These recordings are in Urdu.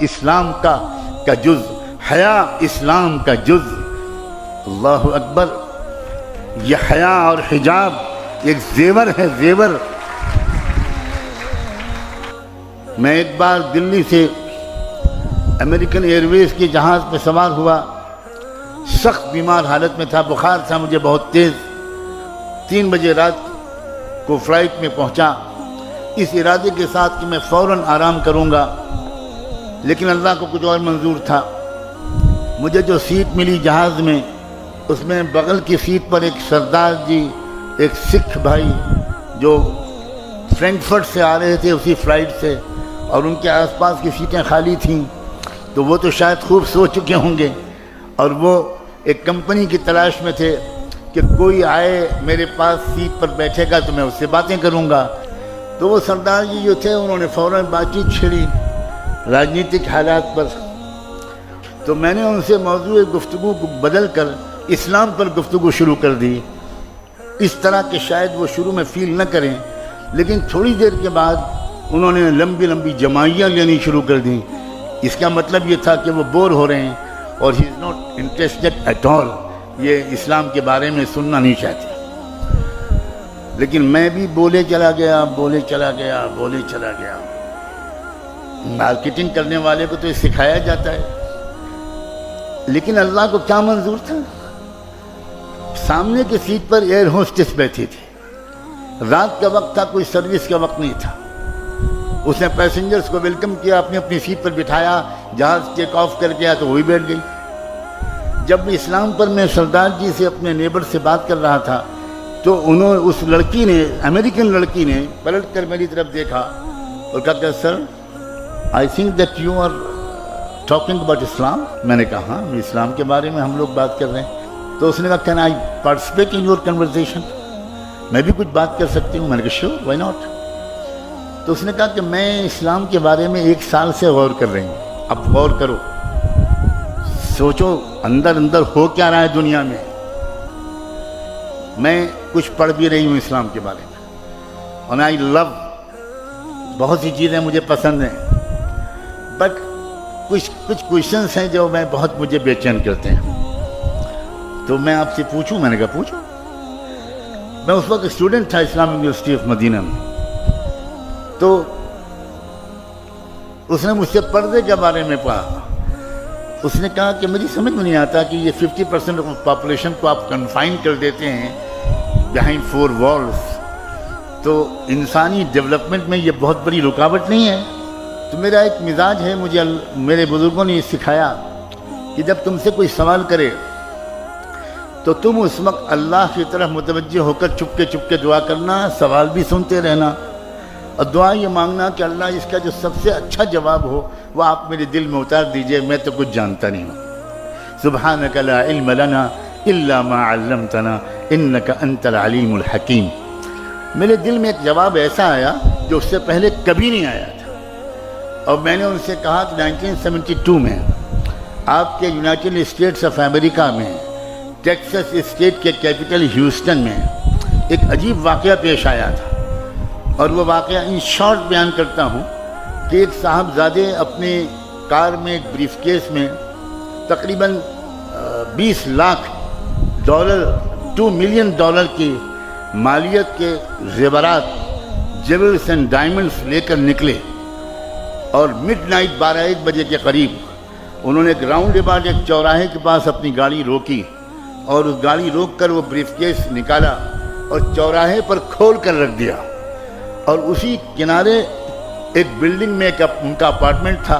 اسلام کا جز، حیا اسلام کا جز۔ اللہ اکبر۔ یہ حیا اور حجاب ایک زیور ہے، زیور۔ میں ایک بار دلی سے امریکن ایئر ویز کے جہاز پہ سوار ہوا، سخت بیمار حالت میں تھا، بخار تھا مجھے بہت تیز۔ 3 بجے رات کو فلائٹ میں پہنچا، اس ارادے کے ساتھ کہ میں فوراً آرام کروں گا، لیکن اللہ کو کچھ اور منظور تھا۔ مجھے جو سیٹ ملی جہاز میں، اس میں بغل کی سیٹ پر ایک سردار جی، ایک سکھ بھائی جو فرینکفرٹ سے آ رہے تھے اسی فلائٹ سے، اور ان کے آس پاس کی سیٹیں خالی تھیں، تو وہ تو شاید خوب سو چکے ہوں گے، اور وہ ایک کمپنی کی تلاش میں تھے کہ کوئی آئے میرے پاس سیٹ پر بیٹھے گا تو میں اس سے باتیں کروں گا۔ تو وہ سردار جی جو تھے انہوں نے فوراً بات چیت چھیڑی راجنیتک حالات پر۔ تو میں نے ان سے موضوع گفتگو کو بدل کر اسلام پر گفتگو شروع کر دی، اس طرح کہ شاید وہ شروع میں فیل نہ کریں، لیکن تھوڑی دیر کے بعد انہوں نے لمبی لمبی جمائیاں لینی شروع کر دیں۔ اس کا مطلب یہ تھا کہ وہ بور ہو رہے ہیں اور he is not interested at all, یہ اسلام کے بارے میں سننا نہیں چاہتے۔ لیکن میں بھی بولے چلا گیا، بولے چلا گیا، بولے چلا گیا۔ مارکیٹنگ کرنے والے کو تو یہ سکھایا جاتا ہے، لیکن اللہ کو کیا منظور تھا؟ سامنے کی سیٹ پر ایئر ہوسٹس بیٹھی تھی، رات کا وقت تھا، کوئی سروس کا وقت نہیں تھا۔ اس نے پیسنجرز کو ویلکم کیا، اپنی اپنی سیٹ پر بٹھایا، جہاز ٹیک آف کر گیا تو وہی بیٹھ گئی۔ جب اسلام پر میں سردار جی سے اپنے نیبر سے بات کر رہا تھا تو اس لڑکی نے، امریکن لڑکی نے پلٹ کر میری طرف دیکھا اور کہا کہ sir I think that you are talking about Islam. میں نے کہا ہاں، اسلام کے بارے میں ہم لوگ بات کر رہے ہیں۔ تو اس نے کہا can I participate in your conversation, میں بھی کچھ بات کر سکتی ہوں؟ میں نے کہا شیور، وائی ناٹ۔ تو اس نے کہا کہ میں اسلام کے بارے میں 1 سال سے غور کر رہی ہوں، اب غور کرو، سوچو اندر اندر ہو کیا رہا ہے دنیا میں۔ میں کچھ پڑھ بھی رہی ہوں اسلام کے بارے میں، اور آئی لو، بہت سی چیزیں مجھے پسند ہیں، بٹ کچھ کویشچنس ہیں جو مجھے بے چین کرتے ہیں۔ تو میں آپ سے پوچھوں؟ میں نے کہا پوچھو۔ میں اس وقت اسٹوڈنٹ تھا اسلامک یونیورسٹی آف مدینہ میں۔ تو اس نے مجھ سے پردے کے بارے میں پڑھا۔ اس نے کہا کہ مجھے سمجھ میں نہیں آتا کہ یہ 50% آف پاپولیشن کو آپ کنفائن کر دیتے ہیں بیہائنڈ 4 والز، تو انسانی ڈیولپمنٹ میں یہ بہت بڑی رکاوٹ نہیں ہے؟ تو میرا ایک مزاج ہے، مجھے میرے بزرگوں نے یہ سکھایا کہ جب تم سے کوئی سوال کرے تو تم اس وقت اللہ کی طرف متوجہ ہو کر چپکے چپکے دعا کرنا، سوال بھی سنتے رہنا، اور دعا یہ مانگنا کہ اللہ اس کا جو سب سے اچھا جواب ہو وہ آپ میرے دل میں اتار دیجئے، میں تو کچھ جانتا نہیں ہوں۔ سبحانک لا علم لنا الا ما علمتنا انک انت العلیم الحکیم۔ میرے دل میں ایک جواب ایسا آیا جو اس سے پہلے کبھی نہیں آیا تھا، اور میں نے ان سے کہا کہ 1972 میں آپ کے یونائٹڈ اسٹیٹس آف امریکہ میں ٹیکسس اسٹیٹ کے کیپٹل ہیوسٹن میں ایک عجیب واقعہ پیش آیا تھا، اور وہ واقعہ ان شارٹ بیان کرتا ہوں کہ ایک صاحبزادے اپنے کار میں ایک بریف کیس میں تقریباً $20 لاکھ 2 ملین ڈالر کی مالیت کے زیورات، جیولز اینڈ ڈائمنڈز لے کر نکلے، اور مڈ نائٹ 12-1 بجے کے قریب انہوں نے ایک راؤنڈ اباؤٹ ایک چوراہے کے پاس اپنی گاڑی روکی، اور اس گاڑی روک کر وہ بریف کیس نکالا اور چوراہے پر کھول کر رکھ دیا، اور اسی کنارے ایک بلڈنگ میں ان کا اپارٹمنٹ تھا۔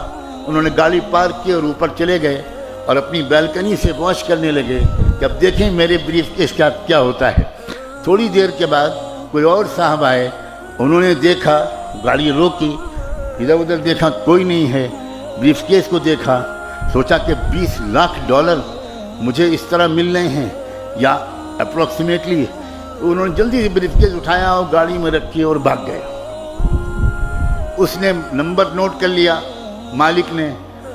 انہوں نے گاڑی پارک کی اور اوپر چلے گئے اور اپنی بیلکنی سے واچ کرنے لگے کہ اب دیکھیں میرے بریف کیس کا کیا ہوتا ہے۔ تھوڑی دیر کے بعد کوئی اور صاحب آئے، انہوں نے دیکھا، گاڑی روکی، ادھر ادھر دیکھا، کوئی نہیں ہے، بریف کیس کو دیکھا، سوچا کہ $20 لاکھ مجھے اس طرح مل رہے ہیں یا اپروکسیمیٹلی۔ انہوں نے جلدی سے بریف کیس اٹھایا اور گاڑی میں رکھی اور بھاگ گئے۔ اس نے نمبر نوٹ کر لیا مالک نے،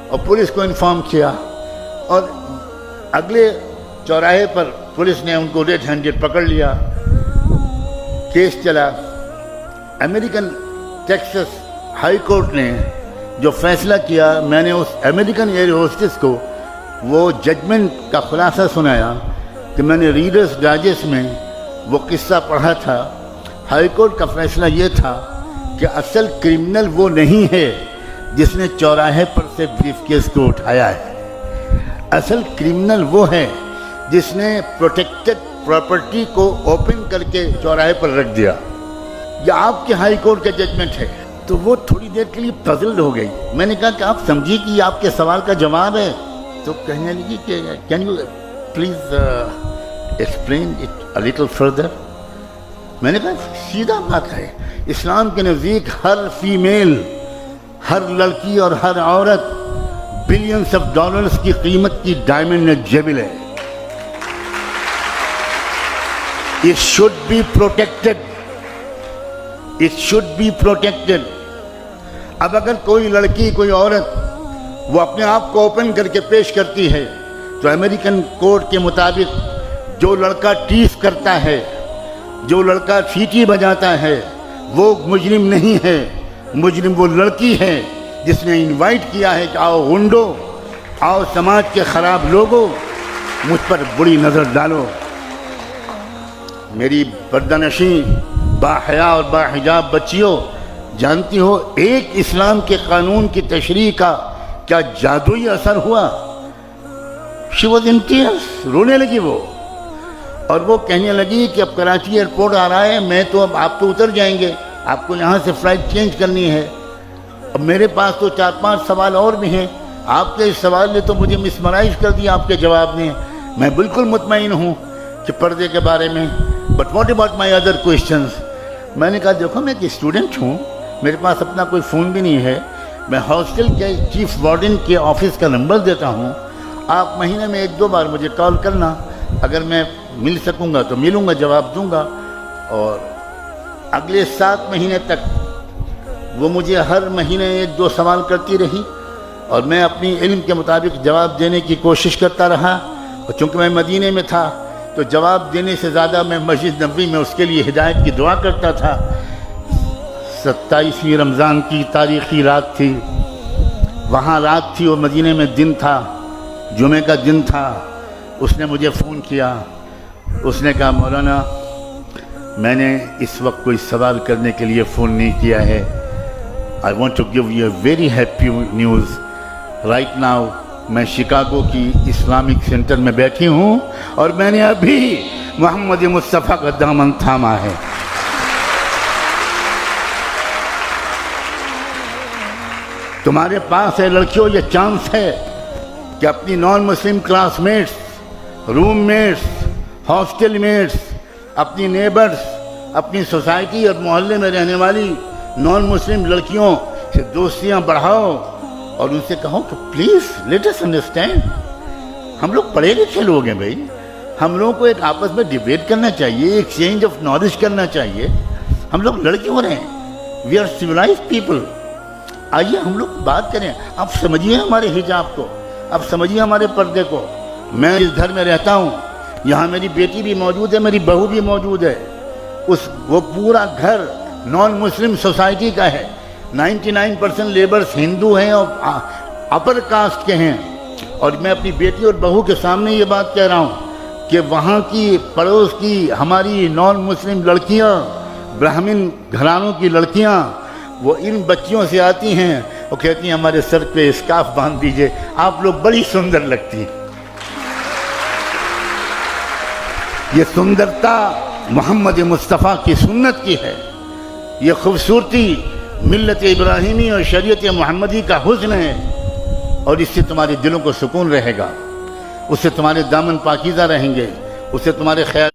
اور پولیس کو انفارم کیا، اور اگلے چوراہے پر پولیس نے ان کو ریڈ ہینڈڈ پکڑ لیا۔ کیس چلا، امریکن ٹیکسس ہائی کورٹ نے جو فیصلہ کیا، میں نے اس امریکن ایئر ہوسٹس کو وہ ججمنٹ کا خلاصہ سنایا کہ میں نے ریڈرز ڈائجسٹ میں وہ قصہ پڑھا تھا۔ ہائی کورٹ کا فیصلہ یہ تھا کہ اصل کرمنل وہ نہیں ہے جس نے چوراہے پر سے بریف کیس کو اٹھایا ہے، اصل کرمنل وہ ہے جس نے پروٹیکٹڈ پراپرٹی کو اوپن کر کے چوراہے پر رکھ دیا۔ یہ آپ کے ہائی کورٹ کا ججمنٹ ہے۔ تو وہ تھوڑی دیر کے لیے پزلڈ ہو گئی۔ میں نے کہا کہ آپ سمجھیے کہ یہ آپ کے سوال کا جواب ہے؟ تو کہنے لگی کہ can you please explain it a little further. میں نے کہا سیدھا بات ہے، اسلام کے نزدیک ہر فیمیل، ہر لڑکی اور ہر عورت بلینس آف ڈالرز کی قیمت کی ڈائمنڈ نیگلیجبل ہے۔ It should be protected. It should be protected. اب اگر کوئی لڑکی، کوئی عورت وہ اپنے آپ کو اوپن کر کے پیش کرتی ہے تو امریکن کوڈ کے مطابق جو لڑکا ٹیس کرتا ہے، جو لڑکا سیٹی بجاتا ہے، وہ مجرم نہیں ہے، مجرم وہ لڑکی ہے جس نے انوائٹ کیا ہے کہ آؤ غنڈو، آؤ سماج کے خراب لوگوں، مجھ پر بری نظر ڈالو۔ میری پردہ نشین باحیا اور باحجاب بچیوں، جانتی ہو ایک اسلام کے قانون کی تشریح کا کیا جادوئی اثر ہوا؟ شی واز ان ٹیئرز، رونے لگی وہ، اور وہ کہنے لگی کہ اب کراچی ایئرپورٹ آ رہا ہے، میں تو اب آپ تو اتر جائیں گے، آپ کو یہاں سے فلائٹ چینج کرنی ہے، اب میرے پاس تو 4-5 سوال اور بھی ہیں، آپ کے اس سوال نے تو مجھے مسمرائز کر دیا آپ کے جواب نے۔ میں بالکل مطمئن ہوں کہ پردے کے بارے میں، but what about my other questions? میں نے کہا دیکھو میں ایک اسٹوڈنٹ ہوں، میرے پاس اپنا کوئی فون بھی نہیں ہے، میں ہاسٹل کے چیف وارڈن کے آفس کا نمبر دیتا ہوں، آپ مہینے میں 1-2 بار مجھے کال کرنا، اگر میں مل سکوں گا تو ملوں گا، جواب دوں گا۔ اور اگلے 7 مہینے تک وہ مجھے ہر مہینے 1-2 سوال کرتی رہی، اور میں اپنی علم کے مطابق جواب دینے کی کوشش کرتا رہا، اور چونکہ میں مدینے میں تھا تو جواب دینے سے زیادہ میں مسجد نبوی میں اس کے لیے ہدایت کی دعا کرتا تھا۔ 27ویں رمضان کی تاریخی رات تھی، وہاں رات تھی اور مدینے میں دن تھا، جمعے کا دن تھا۔ اس نے مجھے فون کیا، اس نے کہا مولانا میں نے اس وقت کوئی سوال کرنے کے لیے فون نہیں کیا ہے، I want to give you a very happy news right now۔ میں شکاگو کی اسلامک سینٹر میں بیٹھی ہوں اور میں نے ابھی محمد مصطفیٰ کا دامن تھاما ہے۔ تمہارے پاس ہے لڑکیوں یہ چانس ہے کہ اپنی نان مسلم کلاس میٹس، روم میٹس، ہاسٹل میٹس، اپنی نیبرز، اپنی سوسائٹی اور محلے میں رہنے والی نان مسلم لڑکیوں سے دوستیاں بڑھاؤ، اور ان سے کہو کہ پلیز لیٹ اس انڈرسٹینڈ، ہم لوگ پڑھے لکھے لوگ ہیں بھائی، ہم لوگوں کو ایک آپس میں ڈیبیٹ کرنا چاہیے، ایکسچینج آف نالج کرنا چاہیے۔ ہم لوگ لڑ کیوں رہے ہیں؟ We are civilised people. آئیے ہم لوگ بات کریں، آپ سمجھیے ہمارے حجاب کو، آپ سمجھیے ہمارے پردے کو۔ میں اس گھر میں رہتا ہوں، یہاں میری بیٹی بھی موجود ہے، میری بہو بھی موجود ہے، وہ پورا گھر نان مسلم سوسائٹی کا ہے، 99% لیبرز ہندو ہیں اور اپر کاسٹ کے ہیں، اور میں اپنی بیٹی اور بہو کے سامنے یہ بات کہہ رہا ہوں کہ وہاں کی پڑوس کی ہماری نان مسلم لڑکیاں، برہمن گھرانوں کی لڑکیاں، وہ ان بچیوں سے آتی ہیں، وہ کہتی ہیں ہمارے سر پہ اسکارف باندھ دیجئے، آپ لوگ بڑی سندر لگتی ہیں۔ یہ سندرتا محمد مصطفیٰ کی سنت کی ہے، یہ خوبصورتی ملت ابراہیمی اور شریعت محمدی کا حسن ہے، اور اس سے تمہارے دلوں کو سکون رہے گا، اس سے تمہارے دامن پاکیزہ رہیں گے، اس سے تمہارے خیال